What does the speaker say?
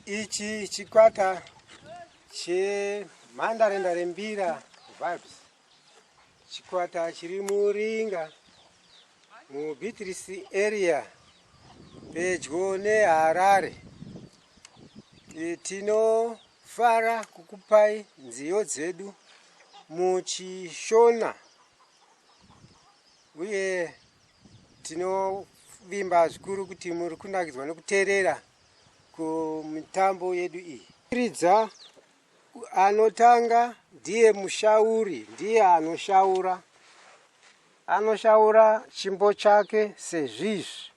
Ichi chikwata che Mandarendare Mbira vibes. Chikwata chiri muringa mu Beatrice area pedyo neHarare. Tinofara kukupai nziyo dzedu muchishona uye tinovimba zvikuru kuti muri kunakidzwa nekuteerera kumitambo yedu iyi. Ridza anotanga ndiye mushauri, ndiye anoshaura chimbo chake sezvizvi.